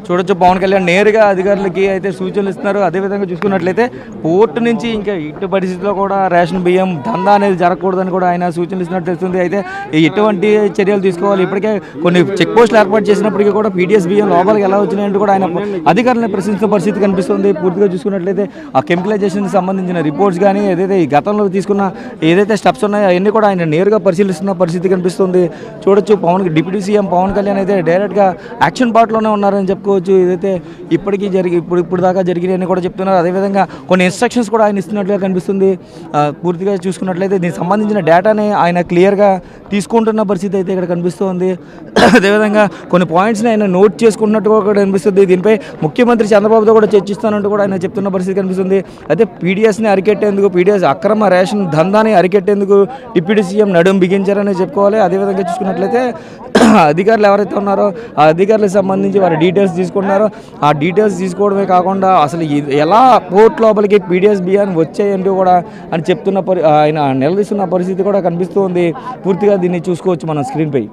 చూడొచ్చు పవన్ కళ్యాణ్ నేరుగా అధికారులకి అయితే సూచనలు ఇస్తున్నారు. అదేవిధంగా చూసుకున్నట్లయితే పోర్టు నుంచి ఇంకా ఇటు పరిస్థితిలో కూడా రేషన్ బియ్యం దందా అనేది జరగకూడదని కూడా ఆయన సూచనలు ఇస్తున్నట్టు తెలుస్తుంది. అయితే ఎటువంటి చర్యలు తీసుకోవాలి, ఇప్పటికే కొన్ని చెక్ పోస్టులు ఏర్పాటు చేసినప్పటికీ కూడా పీడిఎస్ బియ్యం లోపలికి ఎలా వచ్చినాయంటూ కూడా ఆయన అధికారులను ప్రశ్నించిన పరిస్థితి కనిపిస్తుంది. పూర్తిగా చూసుకున్నట్లయితే ఆ కెమికలైజేషన్కి సంబంధించిన రిపోర్ట్స్ కానీ ఏదైతే ఈ గతంలో తీసుకున్న ఏదైతే స్టెప్స్ ఉన్నాయో అవన్నీ కూడా ఆయన నేరుగా పరిశీలిస్తున్న పరిస్థితి కనిపిస్తుంది. చూడొచ్చు డిప్యూటీ సీఎం పవన్ కళ్యాణ్ అయితే డైరెక్ట్గా యాక్షన్ పార్ట్లోనే ఉన్నారని చెప్పుకోవచ్చు. ఏదైతే ఇప్పటికీ ఇప్పుడు దాకా జరిగినాయని కూడా చెప్తున్నారు. అదేవిధంగా కొన్ని ఇన్స్ట్రక్షన్స్ కూడా ఆయన ఇస్తున్నట్లుగా కనిపిస్తుంది. పూర్తిగా చూసుకున్నట్లయితే దీనికి సంబంధించిన డేటాని ఆయన క్లియర్గా తీసుకుంటున్న పరిస్థితి అయితే ఇక్కడ కనిపిస్తుంది. అదేవిధంగా కొన్ని పాయింట్స్ని ఆయన నోట్ చేసుకుంటున్నట్టుగా కూడా కనిపిస్తుంది. దీనిపై ముఖ్యమంత్రి చంద్రబాబుతో కూడా చర్చిస్తానంటూ కూడా ఆయన చెప్తున్న పరిస్థితి కనిపిస్తుంది. అయితే పీడిఎస్ని అరికెట్టేందుకు, పీడిఎస్ అక్రమ రేషన్ దందాని అరికెట్టేందుకు డిప్యూటీ సీఎం నడుం బిగించారని చెప్పుకోవాలి. అదేవిధంగా చూసుకున్నట్లయితే అధికారులు ఎవరైతే ఉన్నారో ఆ అధికారులకు సంబంధించి వారి డీటెయిల్స్ తీసుకుంటున్నారో ఆ డీటెయిల్స్ తీసుకోవడమే కాకుండా అసలు ఎలా పోర్ట్ లోపలికి పీడిఎస్ బియ్యాన్ని వచ్చాయంటూ కూడా అని చెప్తున్న ఆయన నిలదీస్తున్న పరిస్థితి కూడా కనిపిస్తుంది. పూర్తిగా దీన్ని చూసుకోవచ్చు మన స్క్రీన్పై.